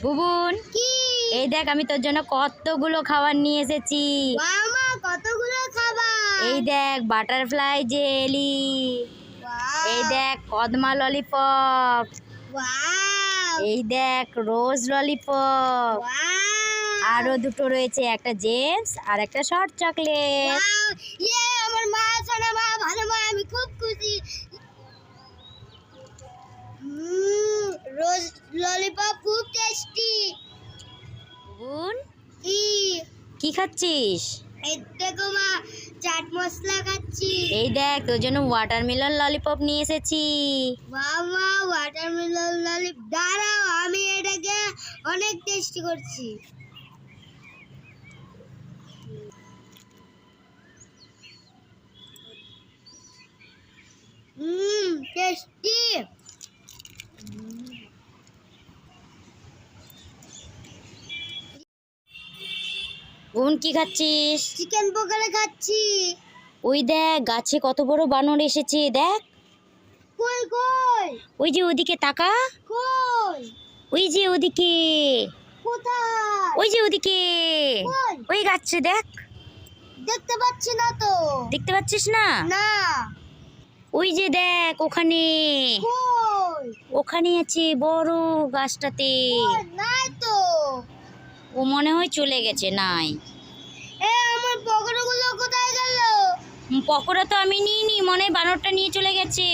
বুবুন, কি? এই দেখ আমি তোর জন্য কতগুলো খাবার নিয়ে এসেছি। মামা কতগুলো খাবার? এই দেখ বাটারফ্লাই জেলি, এই ওয়াও দেখ কদমা ললিপপ, ওয়াও এই দেখ রোজ ললিপপ, ওয়াও আরো দুটো রয়েছে, একটা জেমস আর একটা শর্ট চকলেট। ওয়াও ইয়ে আমার মা সোনা মা ভালো মা আমি খুব খুশি। রোজ ললিপপ খুব টেস্টি। বুবুন, কি? কি খাচ্ছিস? এই দেখো মা চাট মশলা খাচ্ছি। এই দেখ তোর জন্য ওয়াটারমেলন ললিপপ নিয়ে এসেছি। মামা ওয়াটারমেলন ললিপপ দাঁড়াও আমি এটাকে অনেক টেস্টি করছি। টেস্টি। বুবুন কি খাচ্ছিস? চিকেন পকোড়া খাচ্ছি। ওই দেখ গাছে কত বড় বানর এসেছে, দেখ কই কই ওই যে ওদিকে তাকা, কই ওই যে ওদিকে, কোথায়? ওই যে ওদিকে, কই? ওই গাছে দেখ। দেখতে পাচ্ছি না তো। দেখতে পাচ্ছিস না? না। ওই যে দেখ ওখানে, কই? ওখানে আছে বড় গাছটাতে। কই? নাই তো। ও মনে হয় চলে গেছে, নাই। আমার পকোড়াগুলো কোথায় গেল? পকোড়া তো আমি নিইনি, মনে হয় বানরটা নিয়ে চলে গেছে।